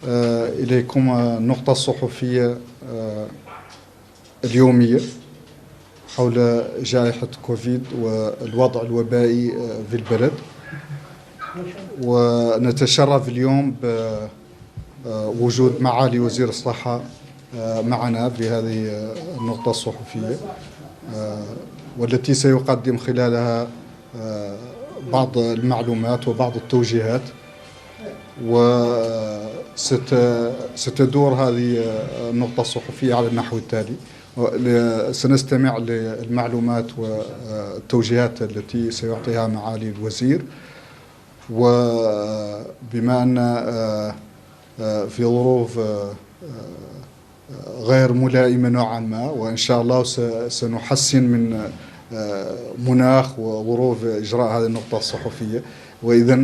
إليكم النقطة الصحفية اليومية حول جائحة كوفيد والوضع الوبائي في البلد. ونتشرف اليوم بوجود معالي وزير الصحة معنا بهذه النقطة الصحفية، والتي سيقدم خلالها بعض المعلومات وبعض التوجيهات. وستدور هذه النقطة الصحفية على النحو التالي: سنستمع للمعلومات والتوجيهات التي سيعطيها معالي الوزير، وبما أن في ظروف غير ملائمة نوعا ما، وإن شاء الله سنحسن من مناخ وظروف إجراء هذه النقطة الصحفية. وإذا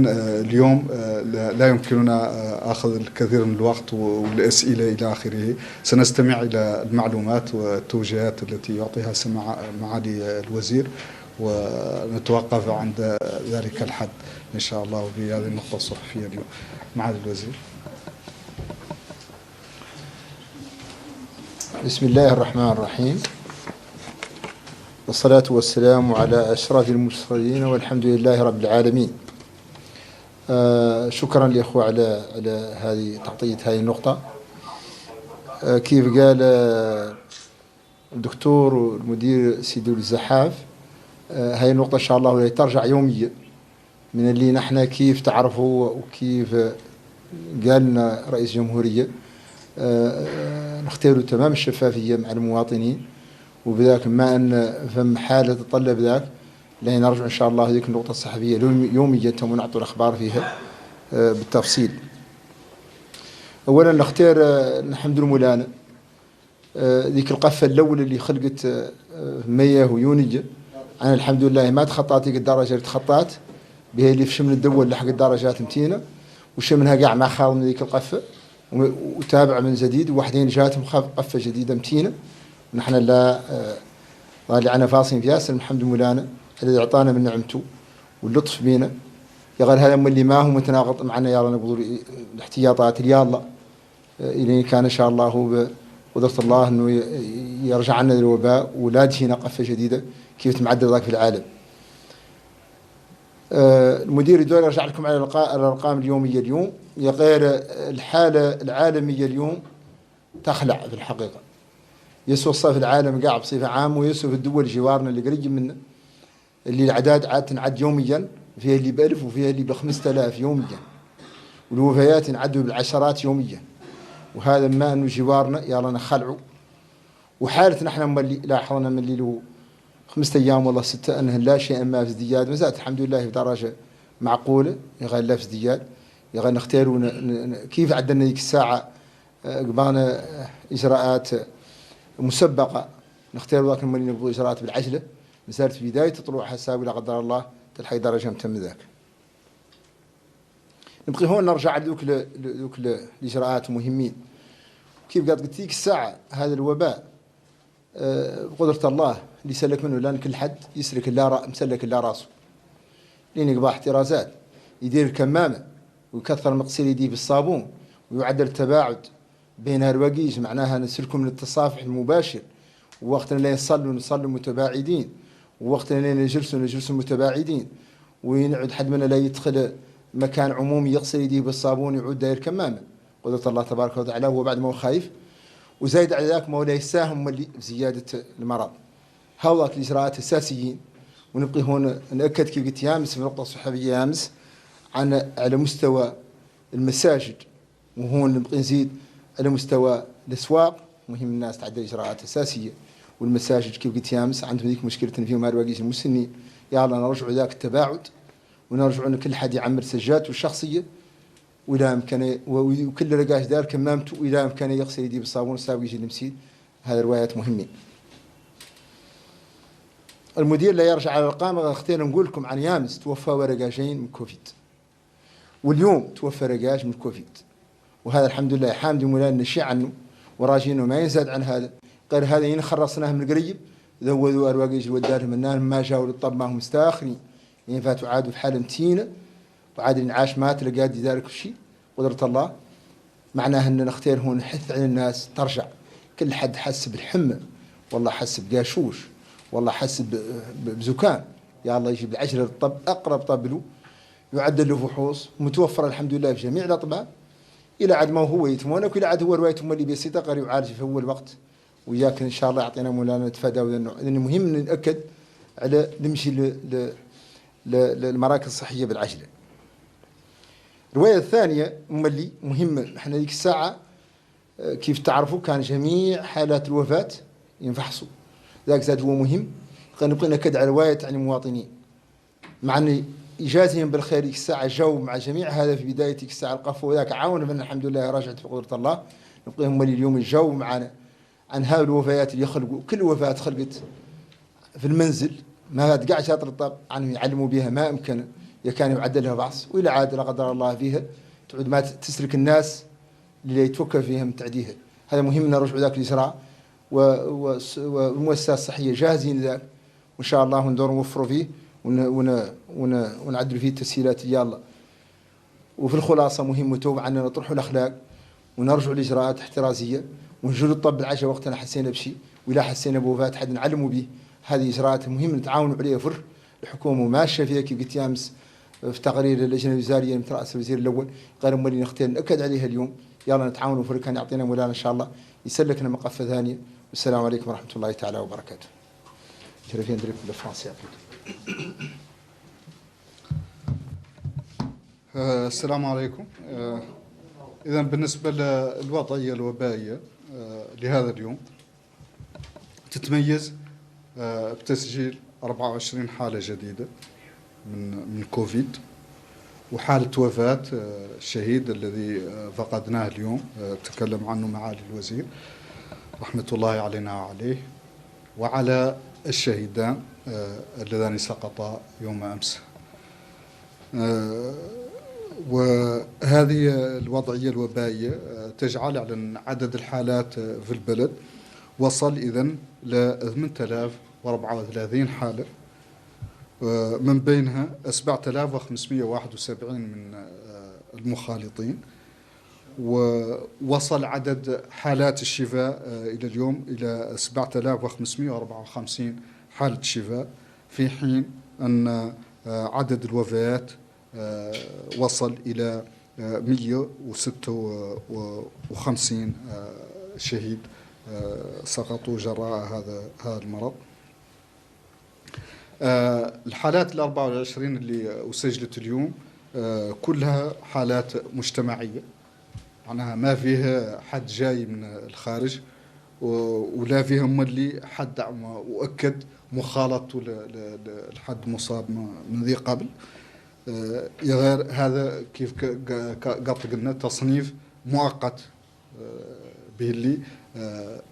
اليوم لا يمكننا أخذ الكثير من الوقت والأسئلة إلى آخره. سنستمع إلى المعلومات والتوجيهات التي يعطيها معالي الوزير، ونتوقف عند ذلك الحد إن شاء الله بهذه النقطة الصحفية اليوم. معالي الوزير. بسم الله الرحمن الرحيم، والصلاة والسلام على أشرف المرسلين، والحمد لله رب العالمين. شكرا للإخوة على هذه تغطية هذه النقطة. كيف قال الدكتور والمدير سيدي الزحاف، هذه النقطة إن شاء الله ترجع يوميا من اللي نحن كيف تعرفوا وكيف قال لنا رئيس الجمهورية نختاروا تمام الشفافية مع المواطنين، وبذاك ما أن فم حالة تطلب ذاك لين نرجع إن شاء الله هذيك النقطة الصحفية يوميا ونعطوا الأخبار فيها بالتفصيل. أولا نختار نحمد المولانا ذيك القفة الأولى اللي خلقت مية ويونية. أنا الحمد لله ما تخطات ذيك الدرجة اللي تخطات بها اللي في شمل الدول لحق الدرجات متينة، وشمنها قاع ما خاض من ذيك القفة، وتابع من جديد، وواحدين جاتهم قفة جديدة متينة. ونحن لا ضالي عنا فاصين في ياسر الحمد مولانا الذي أعطانا من نعمته واللطف بينا. يقال هذا اللي ما هو متناقض معنا، يلا نقول الاحتياطات يا الله إلى كان إن شاء الله بقدرة الله إنه يرجع عنا الوباء ولا تجينا قفة جديدة كيف تمعدل ذاك في العالم. المدير الدولي يرجع لكم على الأرقام اليومية اليوم. يغير الحالة العالمية اليوم تخلع في الحقيقة، يسوى الصف العالم قاع بصفة عامة، ويسوى في الدول جوارنا اللي قريب منا اللي الأعداد عاد تنعد يوميا، فيها اللي ب1000 وفيها اللي ب5000 يوميا، والوفيات ينعدوا بالعشرات يوميا. وهذا ما أنه جوارنا يلا نخلعوا. وحالة نحن ملي لاحظنا من اللي له 5 أيام والله 6 أنه لا شيء ما في ازدياد، ما زالت الحمد لله بدرجة معقولة. يغير لا في ازدياد، يغير نختاروا كيف عدلنا ذيك الساعة قبانا إجراءات مسبقة، نختار ذاك المالي نبغى إجراءات بالعجلة، مسألة في بداية طلوع حساب لا قدر الله تلحق درجة متم ذاك. نبغي هون نرجع لذوك الإجراءات مهمين. كيف قلت ذيك الساعة هذا الوباء بقدرة الله اللي سلك منه لأن كل حد يسلك مسلك إلا راسه، لين يقضى احترازات، يدير الكمامة ويكثر مغسل يديه بالصابون، ويعدل التباعد بين الوقيج، معناها نسلكم من التصافح المباشر، ووقتنا اللي نصلوا متباعدين، ووقتنا اللي نجلسوا متباعدين، وينعد حد منا لا يدخل مكان عمومي يغسل يديه بالصابون يعود داير كمامة قدرة الله تبارك وتعالى، هو بعد ما هو خايف. وزايد على ذاك ما هو لا يساهم اللي بزيادة المرض. هؤلاء الإجراءات أساسيين. ونبقي هون نأكد كيف قلت يامس في نقطة صحفية يامس على مستوى المساجد، وهون نبقي نزيد على مستوى الأسواق. مهم الناس تعدل إجراءات أساسية. والمساجد كيف قلت يامس عندهم ذيك مشكلة إن فيهم هالواقيس المسنين، يلا نرجعوا ذاك التباعد، ونرجعوا إن كل حد يعمر سجاته الشخصية، وإلى إمكانه وكل رقاش دار كمامته، وإلى إمكانه يغسل يديه بالصابون السابق يجي المسيد. هذه روايات مهمين. المدير لا يرجع على الأرقام. اختينا نقول لكم عن يامس توفى رقاشين من كوفيد، واليوم توفى رقاش من كوفيد، وهذا الحمد لله حامد مولانا نشيع عنه وراجينه ما ينزاد عن هذا. غير هذا ينخرصناه من قريب، ذوذوا أرواقيج الودار منان ما جاوا للطب ما هم مستاخرين، ينفاتوا عادوا في حالة متينة، وعاد الانعاش ما تلقى ذلك الشيء قدرة الله. معناه أن نختار هون نحث على الناس ترجع. كل حد حس بالحمى، والله حس بقاشوش، والله حس بزكام، يا الله يجيب العجلة للطب، أقرب طب له يعدل له فحوص، متوفرة الحمد لله في جميع الأطباء. إلى عاد ما هو يتمونك، وإلى عاد هو روايته اللي بيسيطة قريب يعالج في أول وقت. وياك إن شاء الله يعطينا مولانا نتفادى هذا النوع، لأن مهم نتأكد على نمشي للمراكز الصحية بالعجلة. الرواية الثانية اللي مهمة، احنا ذيك الساعة كيف تعرفوا كان جميع حالات الوفاة ينفحصوا، ذاك زاد هو مهم. نبغي نأكد على رواية عن المواطنين، مع أن إجازهم بالخير ذيك الساعة جو مع جميع هذا في بداية ذيك الساعة القفو، وذاك عاون من الحمد لله راجعت بقدرة الله. نبغي هم اليوم الجو معنا عن هذه الوفيات اللي يخلقوا، كل وفاة خلقت في المنزل ما تقع شاطر الطب عنهم يعلموا بها ما أمكن، كان يعدل لها بعص، وإلى عاد لا قدر الله فيها تعود ما تسلك الناس اللي يتوكل فيهم تعديها. هذا مهم نرجع ذاك الإجراء، والمؤسسات الصحية جاهزين ذاك، وإن شاء الله ندور نوفروا فيه ونعدلوا فيه التسهيلات يلا. وفي الخلاصة مهم توب عنا نطرحوا الأخلاق ونرجعوا لإجراءات احترازية، ونجروا الطب العشاء وقتنا حسينا بشيء، ولا حسينا بوفاة حد نعلموا به. هذه إجراءات مهم نتعاونوا عليها. فر الحكومة ماشية فيها كيف قلت أمس في تقرير اللجنة الوزارية من رأس الوزير الأول، غير مولي نختار نأكد عليها اليوم. يلا نتعاونوا، فر كان يعطينا مولانا إن شاء الله يسلكنا مقفة ثانية. والسلام عليكم ورحمة الله تعالى وبركاته. شرفين دريك بالفرنسي. السلام عليكم. إذا بالنسبة للوضعية الوبائية لهذا اليوم تتميز بتسجيل 24 حالة جديدة من كوفيد، وحالة وفاة الشهيد الذي فقدناه اليوم تكلم عنه معالي الوزير رحمة الله علينا وعليه، وعلى الشهيدان اللذان سقطا يوم أمس. وهذه الوضعية الوبائية تجعل على أن عدد الحالات في البلد وصل إذن ل 8034 حالة، من بينها 7571 من المخالطين، ووصل عدد حالات الشفاء إلى اليوم إلى 7554 حالة شفاء، في حين أن عدد الوفيات وصل إلى 156 شهيد سقطوا جراء هذا المرض. الحالات 24 اللي أسجلت اليوم كلها حالات مجتمعية، معناها ما فيها حد جاي من الخارج، ولا فيهم اللي حد مؤكد مخالطته لحد مصاب من ذي قبل. غير هذا كيف قلنا تصنيف مؤقت به اللي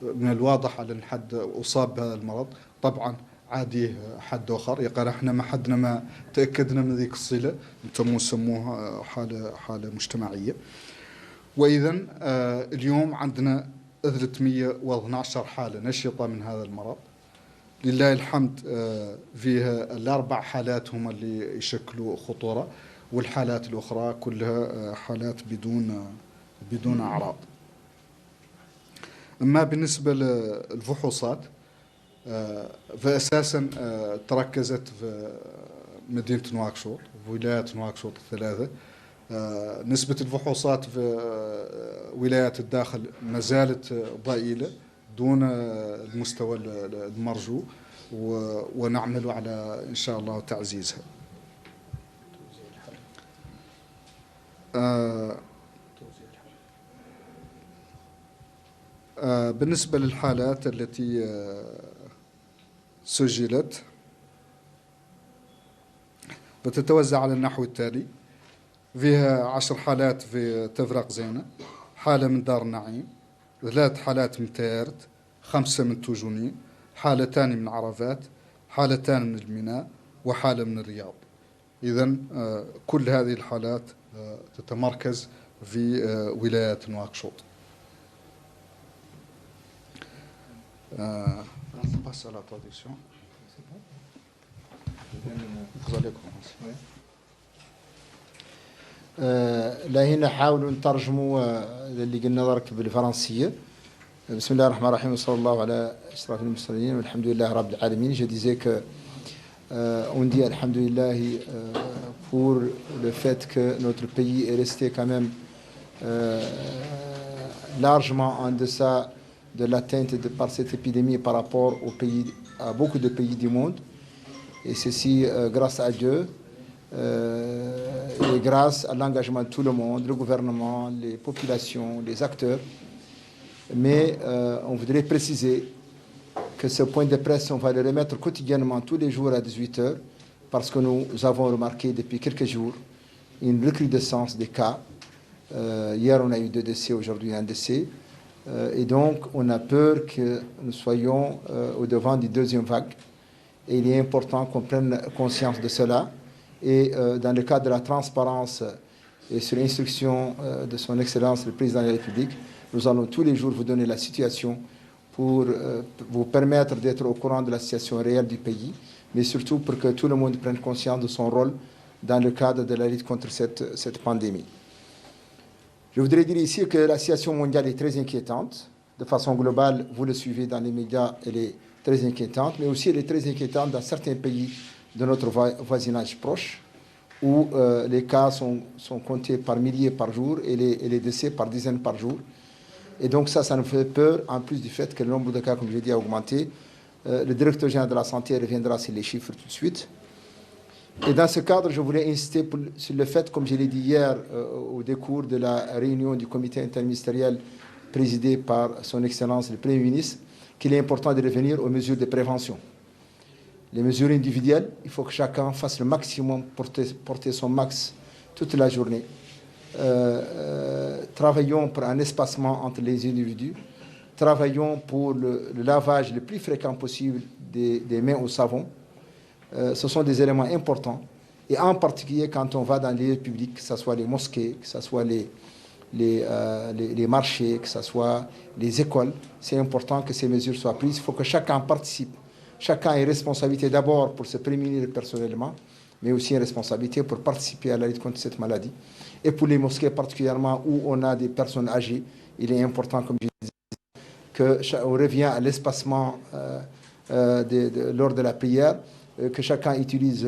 من الواضح على ان حد اصاب بهذا المرض. طبعا عادي حد اخر يقال احنا ما حدنا ما تاكدنا من ذيك الصله، انتم سموها حاله مجتمعيه. واذا اليوم عندنا 312 حاله نشطه من هذا المرض. لله الحمد فيها الأربع حالات هم اللي يشكلوا خطورة، والحالات الأخرى كلها حالات بدون أعراض. أما بالنسبة للفحوصات فأساسا تركزت في مدينة نواكشوط، في ولاية نواكشوط الثلاثة. نسبة الفحوصات في ولايات الداخل ما زالت ضئيلة دون المستوى المرجو، ونعمل على إن شاء الله تعزيزها. بالنسبة للحالات التي سجلت بتتوزع على النحو التالي: فيها 10 حالات في تفرق زينة، حالة من دار النعيم، 3 حالات من تيارت، 5 من توجونين، حالتان من عرفات، حالتان من الميناء، وحالة من الرياض. إذن كل هذه الحالات تتمركز في ولاية نواكشوط. لا هنا حاولوا نترجموا اللي قلنا درك بالفرنسية. بسم الله الرحمن الرحيم وصلى الله على أشرف المرسلين والحمد لله رب العالمين. Je disais que on dit alhamdulillah pour le fait que notre pays est resté quand même largement en deçà de l'atteinte par cette épidémie par rapport à beaucoup de pays du monde. Et ceci grâce à Dieu et grâce à l'engagement de tout le monde, le gouvernement, les populations, les acteurs. Mais on voudrait préciser que ce point de presse, on va le remettre quotidiennement tous les jours à 18h parce que nous avons remarqué depuis quelques jours une recrudescence des cas. Hier, on a eu 2 décès, aujourd'hui 1 décès. Et donc, on a peur que nous soyons au devant du deuxième vague. Et il est important qu'on prenne conscience de cela. Et dans le cadre de la transparence et sur l'instruction de son Excellence le Président de la République, nous allons tous les jours vous donner la situation pour vous permettre d'être au courant de la situation réelle du pays, mais surtout pour que tout le monde prenne conscience de son rôle dans le cadre de la lutte contre cette pandémie. Je voudrais dire ici que la situation mondiale est très inquiétante. De façon globale, vous le suivez dans les médias, elle est très inquiétante, mais aussi elle est très inquiétante dans certains pays de notre voisinage proche, où les cas sont comptés par milliers par jour et les décès par dizaines par jour. Et donc ça nous fait peur, en plus du fait que le nombre de cas, comme je l'ai dit, a augmenté. Le directeur général de la santé reviendra sur les chiffres tout de suite. Et dans ce cadre, je voulais insister sur le fait, comme je l'ai dit hier au décours de la réunion du comité interministériel présidé par son Excellence le Premier ministre, qu'il est important de revenir aux mesures de prévention. Les mesures individuelles, il faut que chacun fasse le maximum pour porter son max toute la journée. Travaillons pour un espacement entre les individus. Travaillons pour le lavage le plus fréquent possible des mains au savon. Ce sont des éléments importants. Et en particulier quand on va dans les lieux publics, que ce soit les mosquées, que ce soit les marchés, que ce soit les écoles, c'est important que ces mesures soient prises. Il faut que chacun participe. Chacun ait responsabilité d'abord pour se prémunir personnellement, mais aussi une responsabilité pour participer à la lutte contre cette maladie. Et pour les mosquées particulièrement où on a des personnes âgées, il est important, comme je disais, qu'on revient à l'espacement lors de la prière, que chacun utilise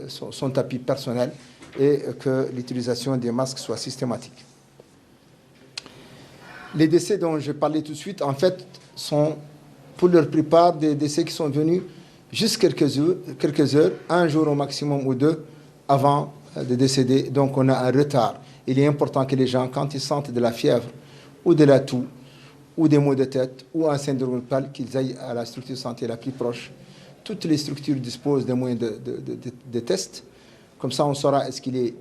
son tapis personnel et que l'utilisation des masques soit systématique. Les décès dont je parlais tout de suite, en fait, sont pour la plupart des décès qui sont venus juste quelques heures, un jour au maximum ou 2 avant de décéder. Donc on a un retard. Il est important que les gens, quand ils sentent de la fièvre ou de la toux ou des maux de tête ou un syndrome gripal, qu'ils aillent à la structure de santé la plus proche. Toutes les structures disposent de moyens de tests. Comme ça, on saura est-ce qu'il est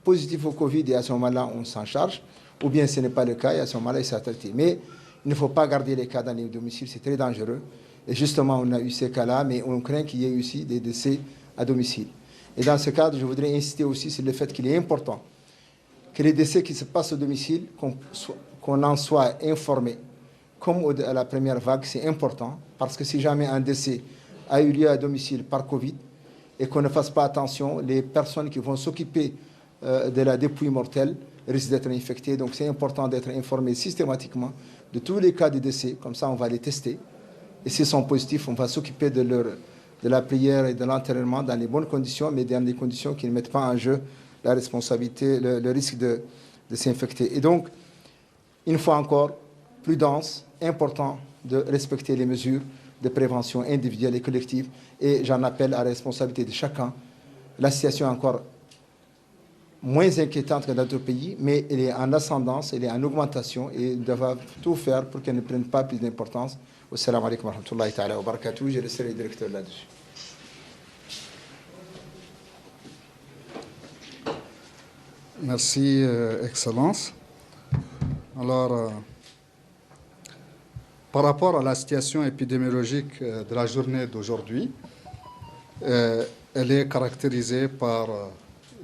positif au Covid et à ce moment-là, on s'en charge. Ou bien ce n'est pas le cas et à ce moment-là, il s'est traité. Mais il ne faut pas garder les cas dans les domiciles, c'est très dangereux. Et justement, on a eu ces cas-là, mais on craint qu'il y ait aussi des décès à domicile. Et dans ce cadre, je voudrais insister aussi sur le fait qu'il est important que les décès qui se passent au domicile, qu'on en soit informé. Comme à la première vague, c'est important, parce que si jamais un décès a eu lieu à domicile par Covid et qu'on ne fasse pas attention, les personnes qui vont s'occuper de la dépouille mortelle risquent d'être infectées. Donc c'est important d'être informé systématiquement de tous les cas de décès. Comme ça, on va les tester. Et s'ils sont positifs, on va s'occuper de la prière et de l'enterrement dans les bonnes conditions, mais dans des conditions qui ne mettent pas en jeu la responsabilité, le risque de s'infecter. Et donc, une fois encore, prudence, important de respecter les mesures de prévention individuelle et collective. Et j'en appelle à la responsabilité de chacun. La situation est encore moins inquiétante que dans d'autres pays, mais elle est en ascendance, elle est en augmentation et nous devons tout faire pour qu'elle ne prenne pas plus d'importance. Wassalamu alaikum wa rahmatullahi ta'ala wa barakatuh. Je laisserai le directeur là-dessus. Merci, Excellence. Alors, par rapport à la situation épidémiologique de la journée d'aujourd'hui, elle est caractérisée par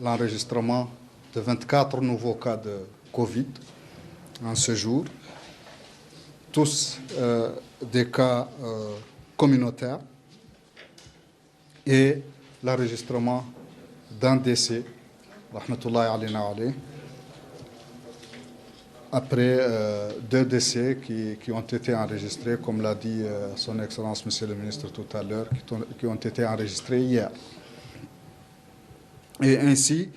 l'enregistrement de 24 nouveaux cas de Covid en ce jour, tous des cas communautaires, et l'enregistrement d'un décès rahmatullahi alayna wa alayh, après 2 décès qui ont été enregistrés, comme l'a dit son Excellence Monsieur le Ministre tout à l'heure, qui ont été enregistrés hier. Et ainsi,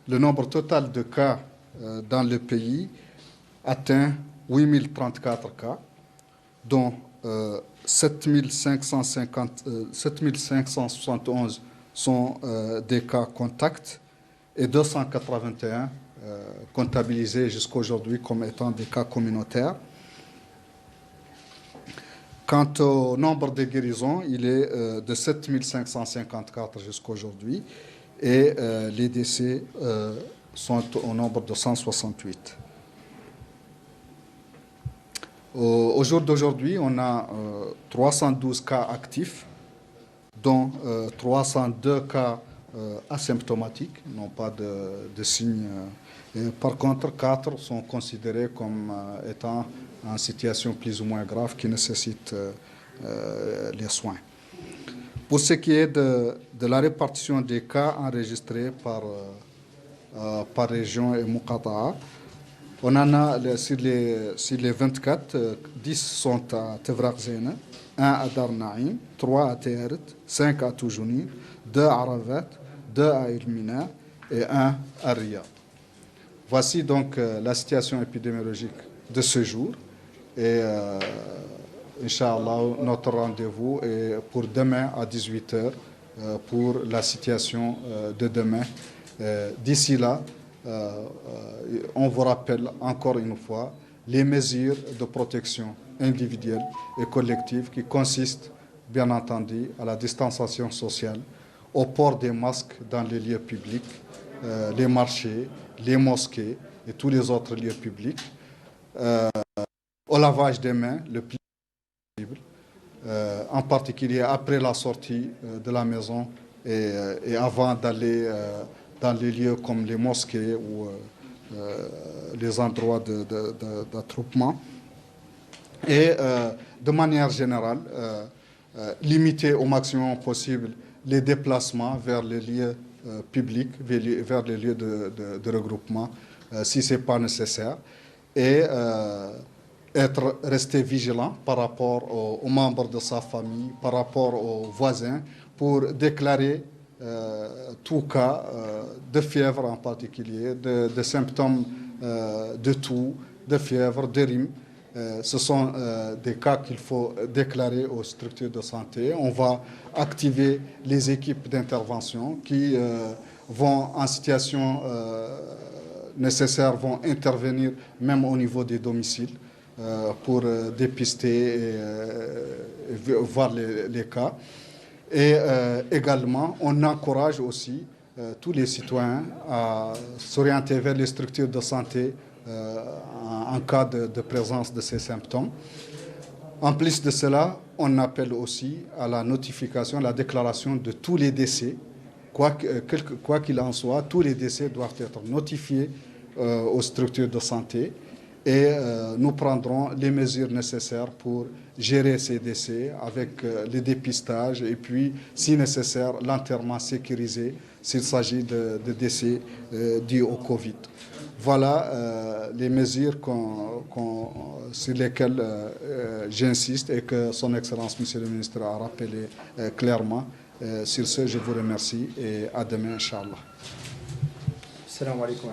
le nombre total de cas dans le pays atteint 8034 cas, dont 7571 sont des cas contacts et 281 comptabilisés jusqu'à aujourd'hui comme étant des cas communautaires. Quant au nombre de guérisons, il est de 7554 jusqu'à aujourd'hui et les décès sont au nombre de 168. Au jour d'aujourd'hui, on a 312 cas actifs, dont 302 cas asymptomatiques, n'ont pas de signes. Par contre, 4 sont considérés comme étant en situation plus ou moins grave qui nécessite les soins. Pour ce qui est de la répartition des cas enregistrés par région et Muqata'a, on en a sur les 24, 10 sont à Tevrak Zeyna, 1 à Dar Naïm, 3 à Teheret, 5 à Toujounir, 2 à Aravat, 2 à Ilmina et 1 à Riyad. Voici donc la situation épidémiologique de ce jour. Et Inch'Allah, notre rendez-vous est pour demain à 18h pour la situation de demain. D'ici là, on vous rappelle encore une fois les mesures de protection individuelle et collective qui consistent, bien entendu, à la distanciation sociale, au port des masques dans les lieux publics, les marchés, les mosquées et tous les autres lieux publics, au lavage des mains le plus possible, en particulier après la sortie de la maison et avant d'aller dans les lieux comme les mosquées ou les endroits d'attroupement. Et de manière générale, limiter au maximum possible les déplacements vers les lieux publics, vers les lieux de regroupement, si ce n'est pas nécessaire, et rester vigilant par rapport aux membres de sa famille, par rapport aux voisins, pour déclarer tout cas de fièvre en particulier, de symptômes de toux, de fièvre, de rhume. Ce sont des cas qu'il faut déclarer aux structures de santé. On va activer les équipes d'intervention qui vont, en situation nécessaire, vont intervenir même au niveau des domiciles pour dépister et voir les cas. Et également, on encourage aussi tous les citoyens à s'orienter vers les structures de santé en cas de présence de ces symptômes. En plus de cela, on appelle aussi à la notification, la déclaration de tous les décès. Quoi qu'il en soit, tous les décès doivent être notifiés aux structures de santé et nous prendrons les mesures nécessaires pour gérer ces décès avec les dépistages et puis, si nécessaire, l'enterrement sécurisé s'il s'agit de décès dus au Covid. Voilà les mesures sur lesquelles j'insiste et que Son Excellence, Monsieur le Ministre, a rappelé clairement. Sur ce, je vous remercie et à demain, Inch'Allah. Assalamu alaikum.